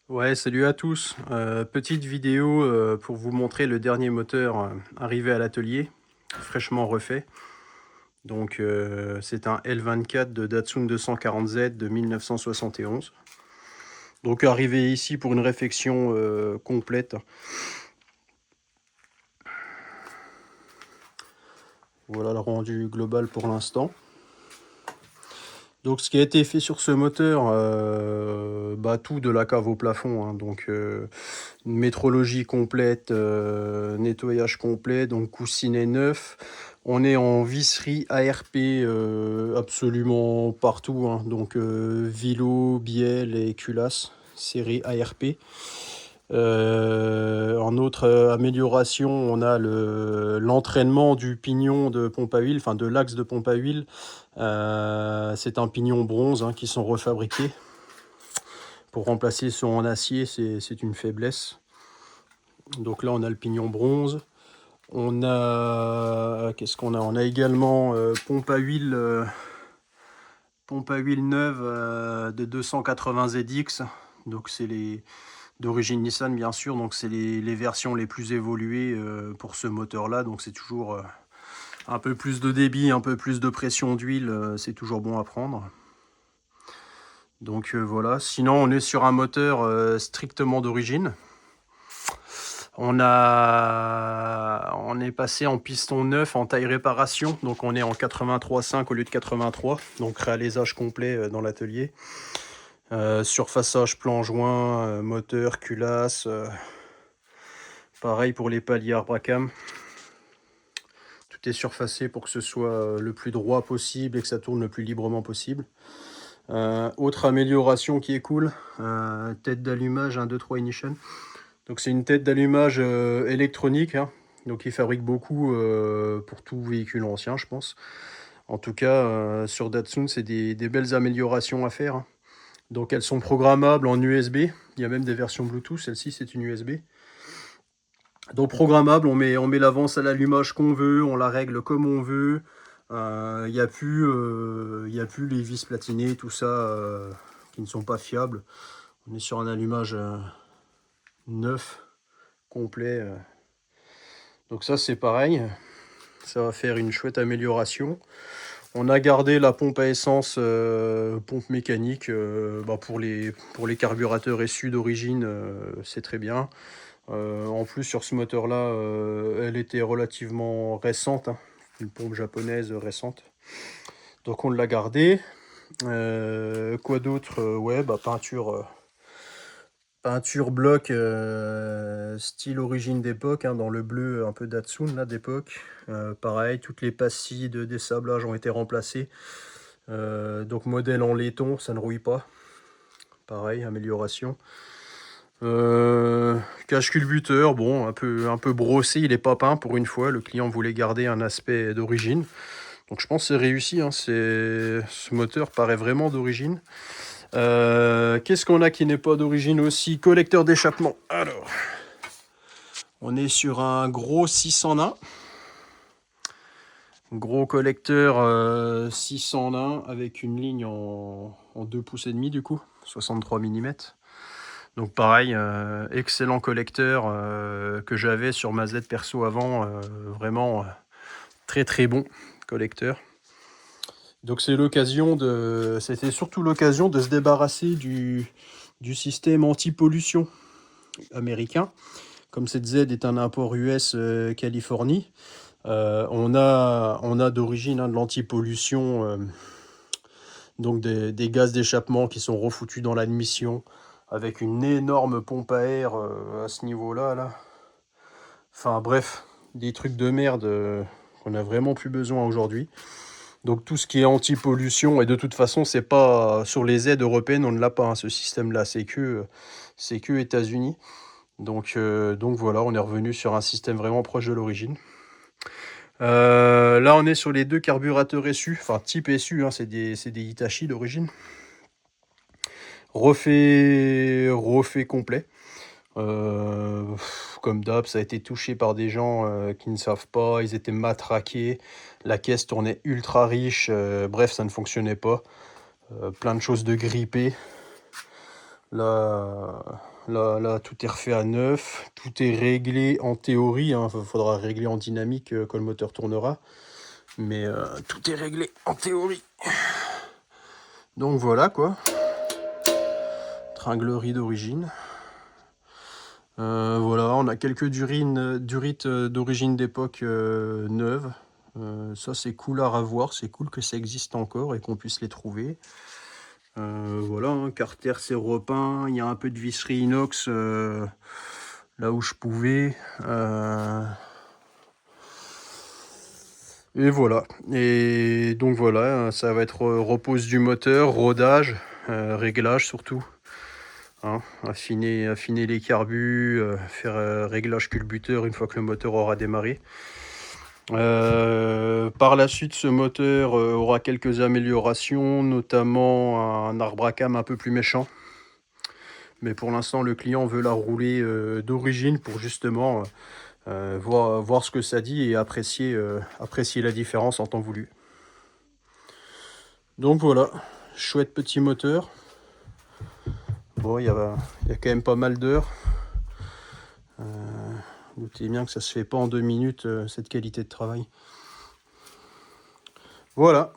Ouais, salut à tous. Petite vidéo pour vous montrer le dernier moteur arrivé à l'atelier, fraîchement refait. Donc c'est un L24 de Datsun 240Z de 1971. Donc arrivé ici pour une réfection complète. Voilà le rendu global pour l'instant. Donc ce qui a été fait sur ce moteur, tout de la cave au plafond, hein. Donc une métrologie complète, nettoyage complet, donc coussinet neuf. On est en visserie ARP absolument partout, hein. Donc Vilo, Biel et Culasse, série ARP. En autre amélioration, on a l'entraînement du pignon de pompe à huile, enfin de l'axe de pompe à huile. C'est un pignon bronze, hein, qui sont refabriqués. Pour remplacer ceux en acier, c'est une faiblesse. Donc là, on a le pignon bronze. On a, qu'est-ce qu'on a? On a également pompe à huile neuve de 280 ZX. Donc c'est les d'origine Nissan, bien sûr. Donc c'est les versions les plus évoluées pour ce moteur-là. Donc c'est toujours un peu plus de débit, un peu plus de pression d'huile. C'est toujours bon à prendre. Donc voilà. Sinon, on est sur un moteur strictement d'origine. On est passé en piston neuf en taille réparation, donc on est en 83,5 au lieu de 83, donc réalisage complet dans l'atelier. Surfaçage plan joint, moteur, culasse, pareil pour les paliers Bracam. Tout est surfacé pour que ce soit le plus droit possible et que ça tourne le plus librement possible. Autre amélioration qui est cool, tête d'allumage 1, 2, 3 ignition. Donc c'est une tête d'allumage électronique, hein. Donc ils fabriquent beaucoup pour tout véhicule ancien, je pense. En tout cas, sur Datsun, c'est des belles améliorations à faire, hein. Donc elles sont programmables en USB. Il y a même des versions Bluetooth. Celle-ci, c'est une USB. Donc programmable, on met l'avance à l'allumage qu'on veut, on la règle comme on veut. Il n'y a plus les vis platinées, tout ça, qui ne sont pas fiables. On est sur un allumage neuf, complet. Donc ça, c'est pareil. Ça va faire une chouette amélioration. On a gardé la pompe à essence, pompe mécanique, pour les carburateurs SU d'origine, c'est très bien. En plus, sur ce moteur-là, elle était relativement récente, hein, une pompe japonaise récente. Donc on l'a gardée. Quoi d'autre? Ouais, peinture bloc style origine d'époque, hein, dans le bleu un peu Datsun là d'époque. Pareil, toutes les pastilles de dessablage ont été remplacées. Donc modèle en laiton, ça ne rouille pas. Pareil, amélioration. Cache culbuteur, bon, un peu brossé, il est pas peint pour une fois. Le client voulait garder un aspect d'origine. Donc je pense que c'est réussi, hein. Ce moteur paraît vraiment d'origine. Qu'est-ce qu'on a qui n'est pas d'origine aussi? Collecteur d'échappement. Alors, on est sur un gros 601. Gros collecteur 601 avec une ligne en 2 pouces et demi du coup, 63 mm. Donc pareil, excellent collecteur que j'avais sur ma Z perso avant, vraiment très très bon collecteur. Donc c'était surtout l'occasion de se débarrasser du système anti-pollution américain. Comme cette Z est un import US Californie, on a d'origine, hein, de l'anti-pollution, donc des gaz d'échappement qui sont refoutus dans l'admission, avec une énorme pompe à air à ce niveau-là, là. Enfin bref, des trucs de merde qu'on a vraiment plus besoin aujourd'hui. Donc tout ce qui est anti-pollution, et de toute façon, c'est pas sur les aides européennes, on ne l'a pas, hein, ce système-là, c'est que États-Unis. Donc voilà, on est revenu sur un système vraiment proche de l'origine. Là, on est sur les deux carburateurs SU, enfin type SU, hein, c'est des Hitachi d'origine. Refait complet. Comme d'hab, ça a été touché par des gens qui ne savent pas, ils étaient matraqués, la caisse tournait ultra riche, bref, ça ne fonctionnait pas. Plein de choses de grippées. Là, tout est refait à neuf, tout est réglé en théorie, hein. Faudra régler en dynamique quand le moteur tournera, mais tout est réglé en théorie. Donc voilà quoi, tringlerie d'origine. Voilà, on a quelques durites d'origine d'époque neuve. Ça c'est cool à revoir, c'est cool que ça existe encore et qu'on puisse les trouver. Voilà, hein, carter c'est repeint, il y a un peu de visserie inox là où je pouvais. Et voilà. Et donc voilà, ça va être repose du moteur, rodage, réglage surtout. Hein, affiner les carbus, faire réglage culbuteur une fois que le moteur aura démarré. Par la suite, ce moteur aura quelques améliorations, notamment un arbre à cam un peu plus méchant. Mais pour l'instant, le client veut la rouler d'origine pour justement voir ce que ça dit et apprécier la différence en temps voulu. Donc voilà, chouette petit moteur. Bon, il y a quand même pas mal d'heures. Notez bien que ça se fait pas en 2 minutes, cette qualité de travail. Voilà.